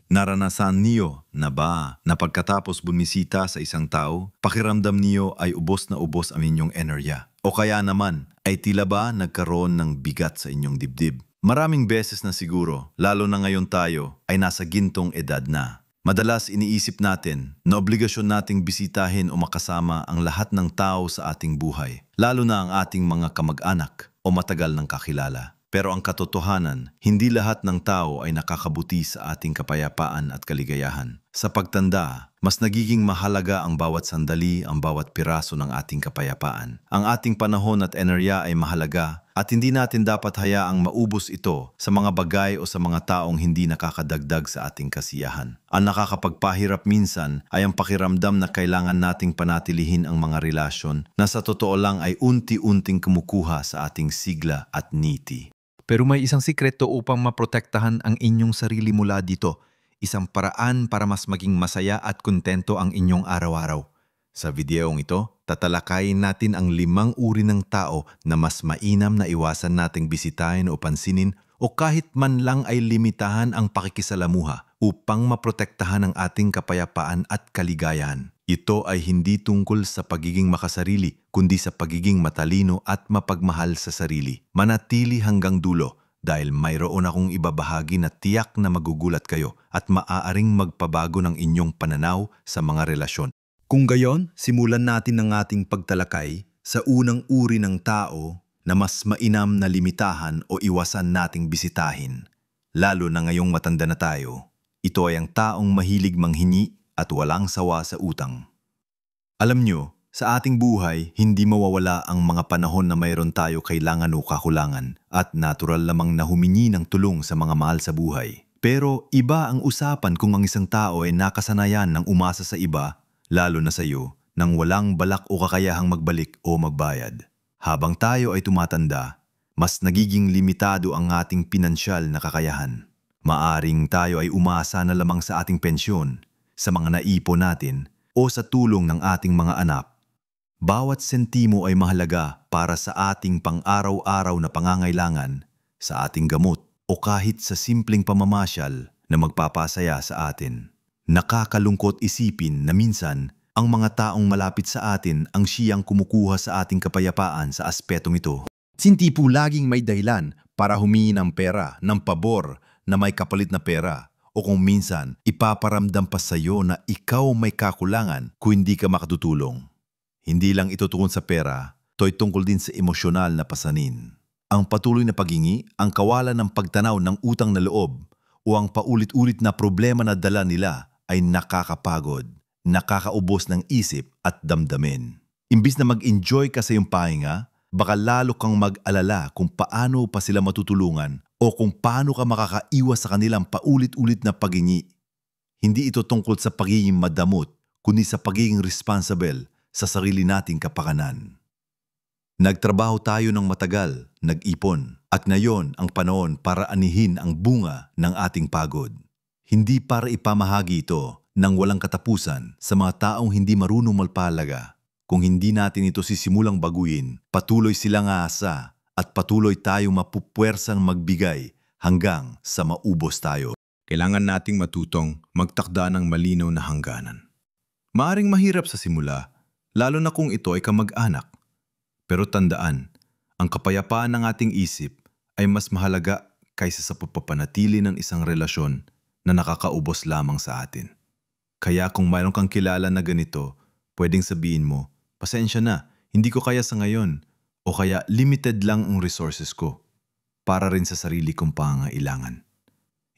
Naranasan niyo na ba na pagkatapos bumisita sa isang tao, pakiramdam niyo ay ubos na ubos ang inyong enerhiya? O kaya naman ay tila ba nagkaroon ng bigat sa inyong dibdib? Maraming beses na siguro, lalo na ngayon tayo, ay nasa gintong edad na. Madalas iniisip natin na obligasyon nating bisitahin o makasama ang lahat ng tao sa ating buhay, lalo na ang ating mga kamag-anak o matagal ng kakilala. Pero ang katotohanan, hindi lahat ng tao ay nakakabuti sa ating kapayapaan at kaligayahan. Sa pagtanda, mas nagiging mahalaga ang bawat sandali, ang bawat piraso ng ating kapayapaan. Ang ating panahon at enerhiya ay mahalaga at hindi natin dapat hayaang maubos ito sa mga bagay o sa mga taong hindi nakakadagdag sa ating kasiyahan. Ang nakakapagpahirap minsan ay ang pakiramdam na kailangan nating panatilihin ang mga relasyon na sa totoo lang ay unti-unting kumukuha sa ating sigla at niti. Pero may isang sikreto upang maprotektahan ang inyong sarili mula dito. Isang paraan para mas maging masaya at kontento ang inyong araw-araw. Sa videong ito, tatalakayin natin ang 5 uri ng tao na mas mainam na iwasan nating bisitahin o pansinin o kahit man lang ay limitahan ang pakikisalamuha upang maprotektahan ang ating kapayapaan at kaligayahan. Ito ay hindi tungkol sa pagiging makasarili, kundi sa pagiging matalino at mapagmahal sa sarili. Manatili hanggang dulo dahil mayroon akong ibabahagi na tiyak na magugulat kayo at maaaring magpabago ng inyong pananaw sa mga relasyon. Kung gayon, simulan natin ang ating pagtalakay sa unang uri ng tao na mas mainam na limitahan o iwasan nating bisitahin. Lalo na ngayong matanda na tayo, ito ay ang taong mahilig manghingi at walang sawa sa utang. Alam nyo, sa ating buhay, hindi mawawala ang mga panahon na mayroon tayo kailangan o kakulangan at natural lamang na humingi ng tulong sa mga mahal sa buhay. Pero iba ang usapan kung ang isang tao ay nakasanayan ng umasa sa iba, lalo na sa iyo, nang walang balak o kakayahang magbalik o magbayad. Habang tayo ay tumatanda, mas nagiging limitado ang ating pinansyal na kakayahan. Maaring tayo ay umasa na lamang sa ating pensyon, sa mga naipon natin o sa tulong ng ating mga anak. Bawat sentimo ay mahalaga para sa ating pang-araw-araw na pangangailangan, sa ating gamot o kahit sa simpleng pamamasyal na magpapasaya sa atin. Nakakalungkot isipin na minsan ang mga taong malapit sa atin ang siyang kumukuha sa ating kapayapaan sa aspetong ito. Hindi po laging may dahilan para humingi ng pera, ng pabor na may kapalit na pera. O kung minsan, ipaparamdam pa sa iyo na ikaw may kakulangan kung hindi ka makatutulong. Hindi lang ito tungkol sa pera, ito'y tungkol din sa emosyonal na pasanin. Ang patuloy na paghingi, ang kawalan ng pagtanaw ng utang na loob, o ang paulit-ulit na problema na dala nila ay nakakapagod, nakakaubos ng isip at damdamin. Imbis na mag-enjoy ka sa iyong pahinga, baka lalo kang mag-alala kung paano pa sila matutulungan o kung paano ka makakaiwas sa kanilang paulit-ulit na paghingi. Hindi ito tungkol sa pagiging madamot, kundi sa pagiging responsible sa sarili nating kapakanan. Nagtrabaho tayo ng matagal, nag-ipon, at ngayon ang panahon para anihin ang bunga ng ating pagod. Hindi para ipamahagi ito ng walang katapusan sa mga taong hindi marunong malpalaga. Kung hindi natin ito sisimulang baguhin, patuloy silang aasa at patuloy tayong mapupwersang magbigay hanggang sa maubos tayo. Kailangan nating matutong magtakda ng malinaw na hangganan. Maaring mahirap sa simula, lalo na kung ito ay kamag-anak. Pero tandaan, ang kapayapaan ng ating isip ay mas mahalaga kaysa sa pagpapanatili ng isang relasyon na nakakaubos lamang sa atin. Kaya kung mayroon kang kilala na ganito, pwedeng sabihin mo, pasensya na, hindi ko kaya sa ngayon. O kaya limited lang ang resources ko para rin sa sarili kong pangangailangan.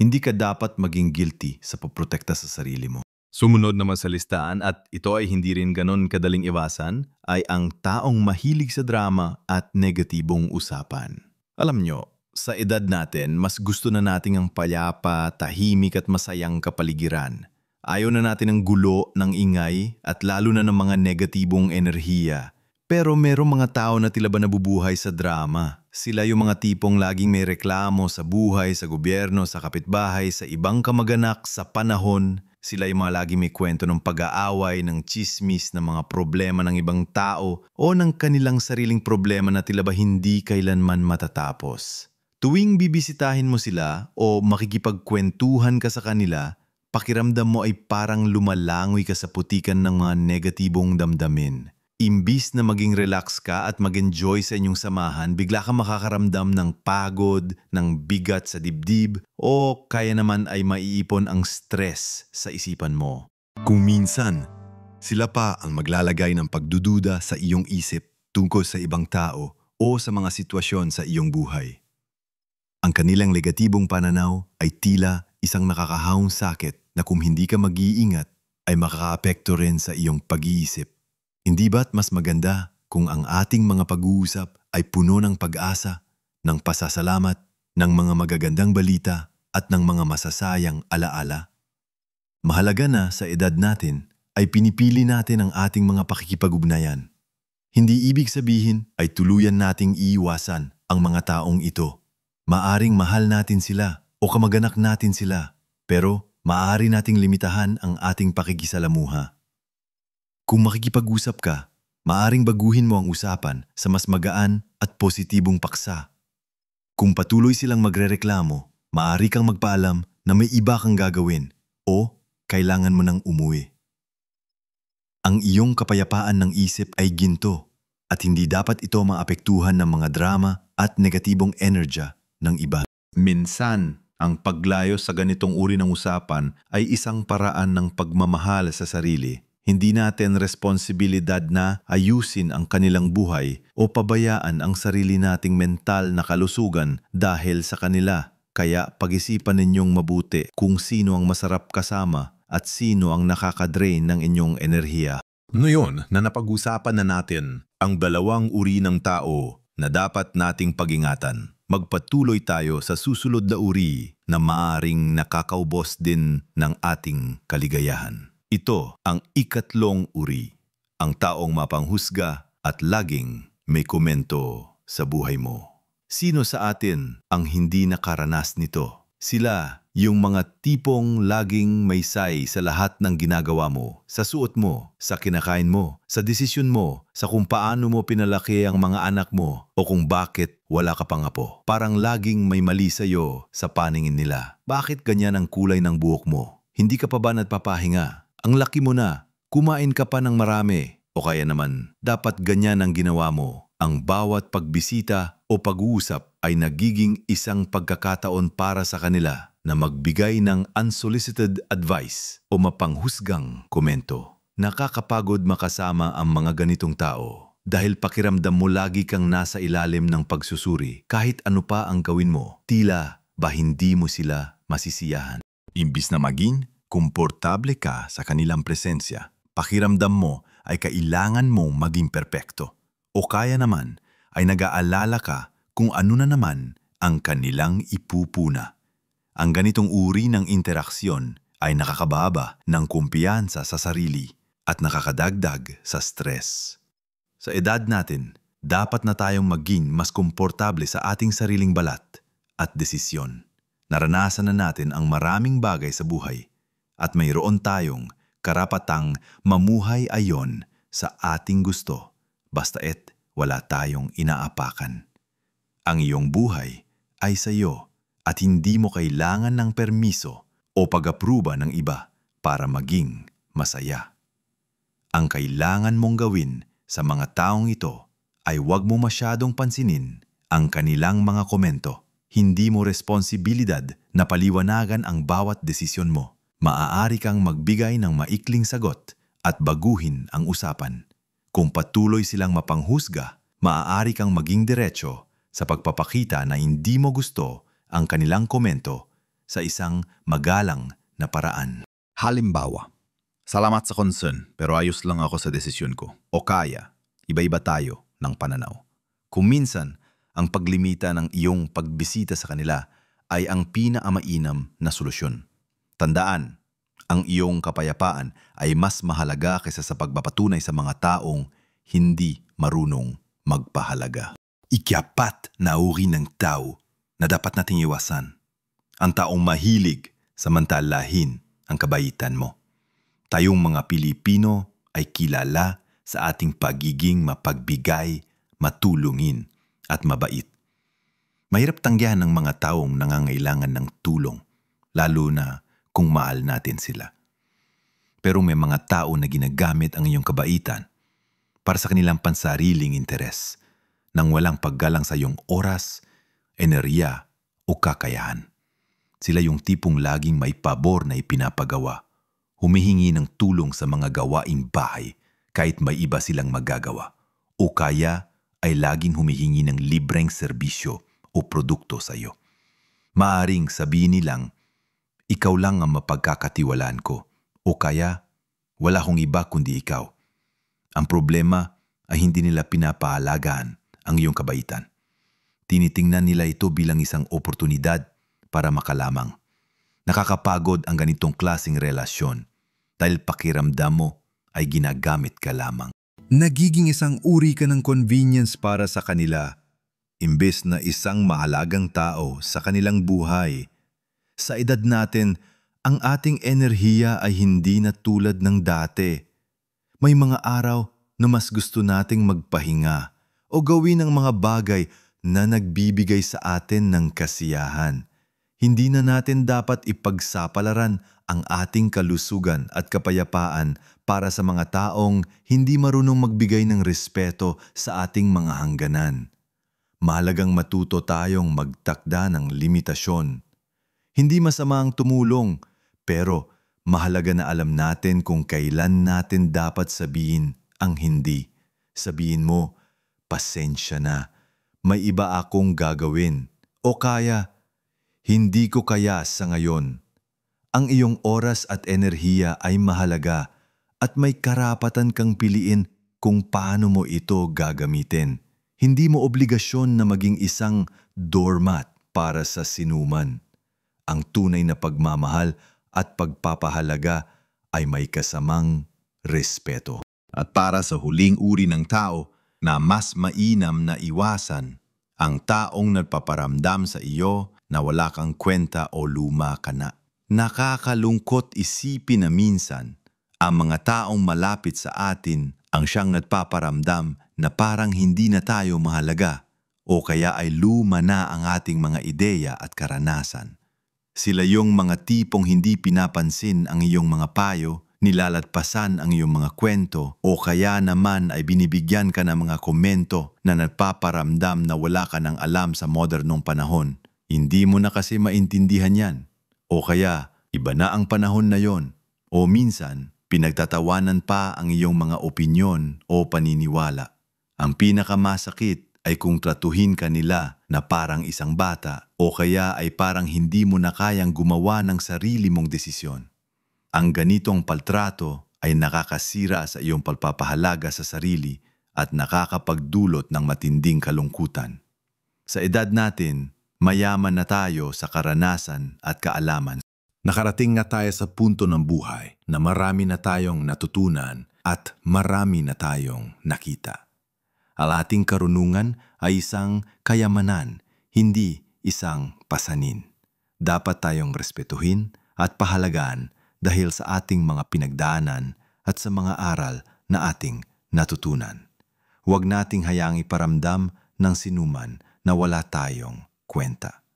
Hindi ka dapat maging guilty sa pagprotekta sa sarili mo. Sumunod naman sa listahan at ito ay hindi rin ganon kadaling iwasan ay ang taong mahilig sa drama at negatibong usapan. Alam nyo, sa edad natin, mas gusto na nating ang payapa, tahimik at masayang kapaligiran. Ayaw na natin ang gulo, ng ingay at lalo na ng mga negatibong enerhiya. Pero merong mga tao na tila ba nabubuhay sa drama. Sila yung mga tipong laging may reklamo sa buhay, sa gobyerno, sa kapitbahay, sa ibang kamag-anak, sa panahon. Sila yung mga laging may kwento ng pag-aaway, ng tsismis, ng mga problema ng ibang tao o ng kanilang sariling problema na tila ba hindi kailanman matatapos. Tuwing bibisitahin mo sila o makikipagkwentuhan ka sa kanila, Pakiramdam mo ay parang lumalangoy ka sa putikan ng mga negatibong damdamin. Imbis na maging relax ka at mag-enjoy sa inyong samahan, bigla ka makakaramdam ng pagod, ng bigat sa dibdib, o kaya naman ay maiipon ang stress sa isipan mo. Kung minsan, sila pa ang maglalagay ng pagdududa sa iyong isip tungkol sa ibang tao o sa mga sitwasyon sa iyong buhay. Ang kanilang negatibong pananaw ay tila isang nakakahawang sakit na kung hindi ka mag-iingat ay makakaapekto rin sa iyong pag-iisip. Hindi ba't mas maganda kung ang ating mga pag-uusap ay puno ng pag-asa, ng pasasalamat, ng mga magagandang balita at ng mga masasayang alaala? Mahalaga na sa edad natin ay pinipili natin ang ating mga pakikipag-ugnayan. Hindi ibig sabihin ay tuluyan nating iiwasan ang mga taong ito. Maaring mahal natin sila o kamag-anak natin sila, pero maaari nating limitahan ang ating pakikisalamuha. Kung makikipag-usap ka, maaring baguhin mo ang usapan sa mas magaan at positibong paksa. Kung patuloy silang magrereklamo, maaari kang magpaalam na may iba kang gagawin o kailangan mo nang umuwi. Ang iyong kapayapaan ng isip ay ginto at hindi dapat ito maapektuhan ng mga drama at negatibong energy ng iba. Minsan, ang paglayo sa ganitong uri ng usapan ay isang paraan ng pagmamahal sa sarili. Hindi natin responsibilidad na ayusin ang kanilang buhay o pabayaan ang sarili nating mental na kalusugan dahil sa kanila. Kaya pag-isipan ninyong mabuti kung sino ang masarap kasama at sino ang nakakadrain ng inyong enerhiya. Ngayon na napag-usapan na natin Ang dalawang uri ng tao na dapat nating pag-ingatan. Magpatuloy tayo sa susunod na uri na maaring nakakaubos din ng ating kaligayahan. Ito ang ikatlong uri, ang taong mapanghusga at laging may komento sa buhay mo. Sino sa atin ang hindi nakaranas nito? Sila yung mga tipong laging may say sa lahat ng ginagawa mo, sa suot mo, sa kinakain mo, sa desisyon mo, sa kung paano mo pinalaki ang mga anak mo o kung bakit wala ka pang apo. Parang laging may mali sa'yo sa paningin nila. Bakit ganyan ang kulay ng buhok mo? Hindi ka pa ba nagpapahinga? Ang laki mo na, kumain ka pa ng marami. O kaya naman, dapat ganyan ang ginawa mo. Ang bawat pagbisita o pag-uusap ay nagiging isang pagkakataon para sa kanila na magbigay ng unsolicited advice o mapanghusgang komento. Nakakapagod makasama ang mga ganitong tao dahil pakiramdam mo lagi kang nasa ilalim ng pagsusuri kahit ano pa ang gawin mo. Tila ba hindi mo sila masisiyahan? Imbis na maging komportable ka sa kanilang presensya, pakiramdam mo ay kailangan mong maging perpekto. O kaya naman ay nag-aalala ka kung ano na naman ang kanilang ipupuna. Ang ganitong uri ng interaksyon ay nakakababa ng kumpiyansa sa sarili at nakakadagdag sa stress. Sa edad natin, dapat na tayong maging mas komportable sa ating sariling balat at desisyon. Naranasan na natin ang maraming bagay sa buhay at mayroon tayong karapatang mamuhay ayon sa ating gusto. Basta't wala tayong inaapakan. Ang iyong buhay ay sa iyo at hindi mo kailangan ng permiso o pag-apruba ng iba para maging masaya. Ang kailangan mong gawin sa mga taong ito ay huwag mo masyadong pansinin ang kanilang mga komento. Hindi mo responsibilidad na paliwanagan ang bawat desisyon mo. Maaari kang magbigay ng maikling sagot at baguhin ang usapan. Kung patuloy silang mapanghusga, maaari kang maging diretso sa pagpapakita na hindi mo gusto ang kanilang komento sa isang magalang na paraan. Halimbawa, salamat sa concern pero ayos lang ako sa desisyon ko. O kaya, iba-iba tayo ng pananaw. Kung minsan, ang paglimita ng iyong pagbisita sa kanila ay ang pinakamainam na solusyon. Tandaan, ang iyong kapayapaan ay mas mahalaga kaysa sa pagpapatunay sa mga taong hindi marunong magpahalaga. Ikapat na uri ng tao na dapat nating iwasan. Ang taong mahilig samantalahin ang kabaitan mo. Tayong mga Pilipino ay kilala sa ating pagiging mapagbigay, matulungin at mabait. Mahirap tanggihan ng mga taong nangangailangan ng tulong, lalo na kung mahal natin sila. Pero may mga tao na ginagamit ang iyong kabaitan para sa kanilang pansariling interes nang walang paggalang sa iyong oras, enerhiya o kakayahan. Sila yung tipong laging may pabor na ipinapagawa, humihingi ng tulong sa mga gawaing bahay kahit may iba silang magagawa, o kaya ay laging humihingi ng libreng serbisyo o produkto sa iyo. Maaring sabihin nilang, ikaw lang ang mapagkakatiwalaan ko, o kaya wala kong iba kundi ikaw. Ang problema ay hindi nila pinapahalagaan ang iyong kabaitan. Tinitingnan nila ito bilang isang oportunidad para makalamang. Nakakapagod ang ganitong klaseng relasyon dahil pakiramdam mo ay ginagamit ka lamang. Nagiging isang uri ka ng convenience para sa kanila, imbes na isang mahalagang tao sa kanilang buhay. Sa edad natin, ang ating enerhiya ay hindi na tulad ng dati. May mga araw na mas gusto nating magpahinga o gawin ang mga bagay na nagbibigay sa atin ng kasiyahan. Hindi na natin dapat ipagsapalaran ang ating kalusugan at kapayapaan para sa mga taong hindi marunong magbigay ng respeto sa ating mga hangganan. Mahalagang matuto tayong magtakda ng limitasyon. Hindi masama ang tumulong, pero mahalaga na alam natin kung kailan natin dapat sabihin ang hindi. Sabihin mo, pasensya na, may iba akong gagawin. O kaya, hindi ko kaya sa ngayon. Ang iyong oras at enerhiya ay mahalaga at may karapatan kang piliin kung paano mo ito gagamitin. Hindi mo obligasyon na maging isang doormat para sa sinuman. Ang tunay na pagmamahal at pagpapahalaga ay may kasamang respeto. At para sa huling uri ng tao na mas mainam na iwasan, ang taong nagpaparamdam sa iyo na wala kang kwenta o luma ka na. Nakakalungkot isipin na minsan, ang mga taong malapit sa atin ang siyang nagpaparamdam na parang hindi na tayo mahalaga o kaya ay luma na ang ating mga ideya at karanasan. Sila yung mga tipong hindi pinapansin ang iyong mga payo, nilalatpasan ang iyong mga kwento o kaya naman ay binibigyan ka ng mga komento na nagpaparamdam na wala ka ng alam sa modernong panahon. Hindi mo na kasi maintindihan yan. O kaya iba na ang panahon na yon. O minsan, pinagtatawanan pa ang iyong mga opinyon o paniniwala. Ang pinakamasakit ay kung tratuhin ka nila na parang isang bata o kaya ay parang hindi mo na kayang gumawa ng sarili mong desisyon. Ang ganitong paltrato ay nakakasira sa iyong pagpapahalaga sa sarili at nakakapagdulot ng matinding kalungkutan. Sa edad natin, mayaman na tayo sa karanasan at kaalaman. Nakarating na tayo sa punto ng buhay na marami na tayong natutunan at marami na tayong nakita. Ang ating karunungan ay isang kayamanan, hindi isang pasanin. Dapat tayong respetuhin at pahalagaan dahil sa ating mga pinagdaanan at sa mga aral na ating natutunan. Huwag nating hayaang iparamdam ng sinuman na wala tayong kwenta.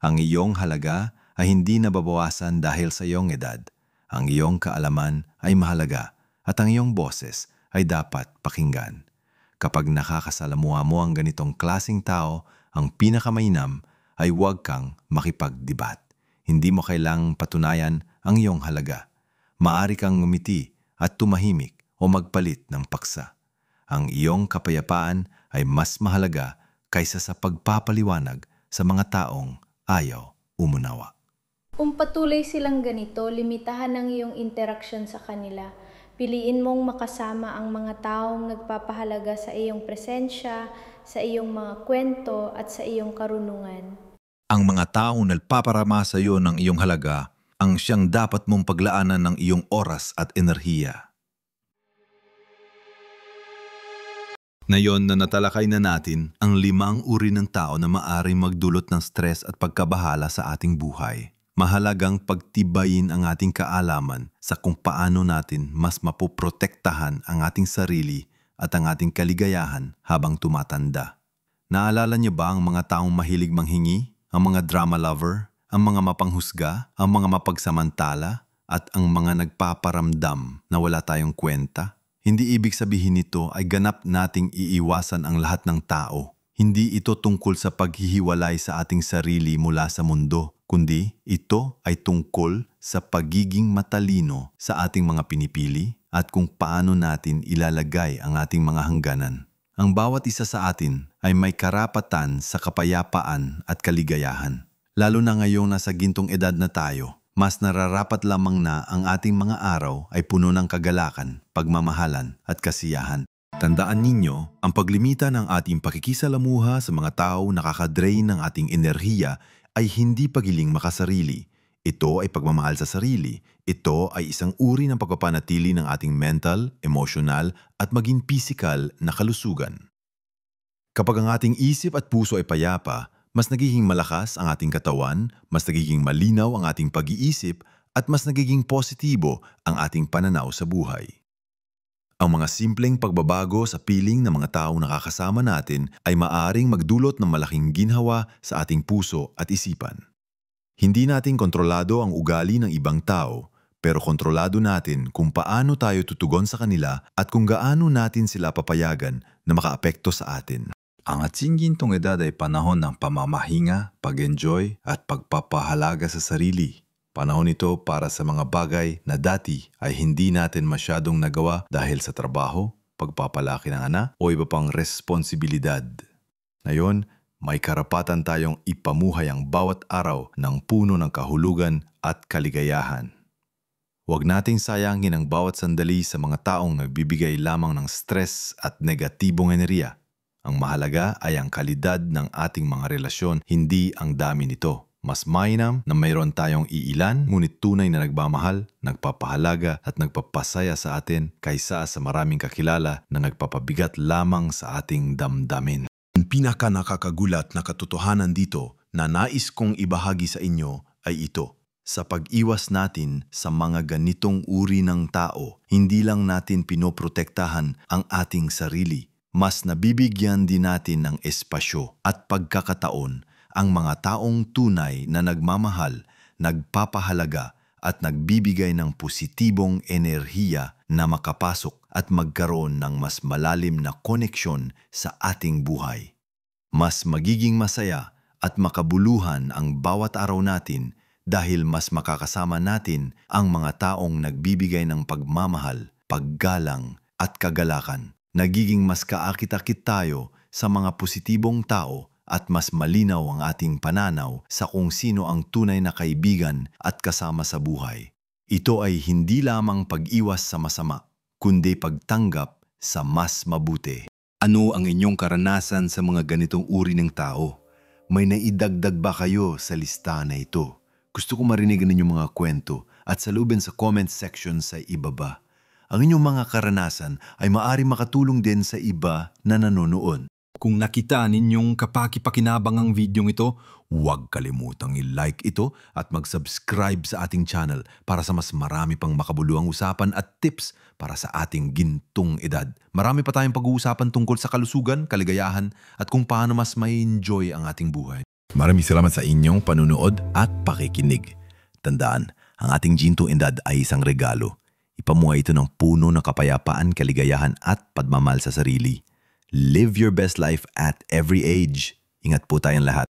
Ang iyong halaga ay hindi nababawasan dahil sa iyong edad. Ang iyong kaalaman ay mahalaga at ang iyong boses ay dapat pakinggan. Kapag nakakasalamuha mo ang ganitong klaseng tao, ang pinakamainam ay huwag kang makipagdebat. Hindi mo kailangang patunayan ang iyong halaga. Maari kang ngumiti at tumahimik o magpalit ng paksa. Ang iyong kapayapaan ay mas mahalaga kaysa sa pagpapaliwanag sa mga taong ayaw umunawa. Kung patuloy silang ganito, limitahan ang iyong interaksyon sa kanila. Piliin mong makasama ang mga taong nagpapahalaga sa iyong presensya, sa iyong mga kwento at sa iyong karunungan. Ang mga taong nagpaparama sa iyo ng iyong halaga ang siyang dapat mong paglaanan ng iyong oras at enerhiya. Ngayon na natalakay na natin ang 5 uri ng tao na maaaring magdulot ng stress at pagkabahala sa ating buhay, mahalagang pagtibayin ang ating kaalaman sa kung paano natin mas mapoprotektahan ang ating sarili at ang ating kaligayahan habang tumatanda. Naalala niyo ba ang mga taong mahilig manghingi, ang mga drama lover, ang mga mapanghusga, ang mga mapagsamantala, at ang mga nagpaparamdam na wala tayong kwenta. Hindi ibig sabihin nito ay ganap nating iiwasan ang lahat ng tao. Hindi ito tungkol sa paghihiwalay sa ating sarili mula sa mundo, kundi ito ay tungkol sa pagiging matalino sa ating mga pinipili at kung paano natin ilalagay ang ating mga hangganan. Ang bawat isa sa atin ay may karapatan sa kapayapaan at kaligayahan. Lalo na ngayong nasa gintong edad na tayo, mas nararapat lamang na ang ating mga araw ay puno ng kagalakan, pagmamahalan at kasiyahan. Tandaan ninyo, ang paglimita ng ating pakikisalamuha sa mga tao nakakadrain ng ating enerhiya ay hindi pagiling makasarili. Ito ay pagmamahal sa sarili. Ito ay isang uri ng pagpapanatili ng ating mental, emosyonal at maging pisikal na kalusugan. Kapag ang ating isip at puso ay payapa, mas nagiging malakas ang ating katawan, mas nagiging malinaw ang ating pag-iisip, at mas nagiging positibo ang ating pananaw sa buhay. Ang mga simpleng pagbabago sa piling ng mga taong nakakasama natin ay maaaring magdulot ng malaking ginhawa sa ating puso at isipan. Hindi natin kontrolado ang ugali ng ibang tao, pero kontrolado natin kung paano tayo tutugon sa kanila at kung gaano natin sila papayagan na makaapekto sa atin. Ang ating gintong edad ay panahon ng pamamahinga, pag-enjoy at pagpapahalaga sa sarili. Panahon ito para sa mga bagay na dati ay hindi natin masyadong nagawa dahil sa trabaho, pagpapalaki ng anak o iba pang responsibilidad. Ngayon, may karapatan tayong ipamuhay ang bawat araw ng puno ng kahulugan at kaligayahan. Huwag nating sayangin ang bawat sandali sa mga taong nagbibigay lamang ng stress at negatibong enerhiya. Ang mahalaga ay ang kalidad ng ating mga relasyon, hindi ang dami nito. Mas mainam na mayroon tayong iilan, ngunit tunay na nagmamahal, nagpapahalaga at nagpapasaya sa atin kaysa sa maraming kakilala na nagpapabigat lamang sa ating damdamin. Ang pinaka nakakagulat na katotohanan dito na nais kong ibahagi sa inyo ay ito. Sa pag-iwas natin sa mga ganitong uri ng tao, hindi lang natin pinoprotektahan ang ating sarili. Mas nabibigyan din natin ng espasyo at pagkakataon ang mga taong tunay na nagmamahal, nagpapahalaga at nagbibigay ng positibong enerhiya na makapasok at magkaroon ng mas malalim na koneksyon sa ating buhay. Mas magiging masaya at makabuluhan ang bawat araw natin dahil mas makakasama natin ang mga taong nagbibigay ng pagmamahal, paggalang at kagalakan. Nagiging mas kaakit-akit tayo sa mga positibong tao at mas malinaw ang ating pananaw sa kung sino ang tunay na kaibigan at kasama sa buhay. Ito ay hindi lamang pag-iwas sa masama, kundi pagtanggap sa mas mabuti. Ano ang inyong karanasan sa mga ganitong uri ng tao? May naidagdag ba kayo sa listahan na ito? Gusto ko marinig ang inyong mga kwento at salubin sa comment section sa ibaba. Ang inyong mga karanasan ay maaaring makatulong din sa iba na nanonood. Kung nakita ninyong kapaki-pakinabang ang videong ito, huwag kalimutang i-like ito at mag-subscribe sa ating channel para sa mas marami pang makabuluhang usapan at tips para sa ating gintong edad. Marami pa tayong pag-uusapan tungkol sa kalusugan, kaligayahan at kung paano mas may enjoy ang ating buhay. Maraming salamat sa inyong panunood at pakikinig. Tandaan, ang ating gintong edad ay isang regalo. Ipamuhay ito ng puno ng kapayapaan, kaligayahan at pagmamahal sa sarili. Live your best life at every age. Ingat po tayong lahat.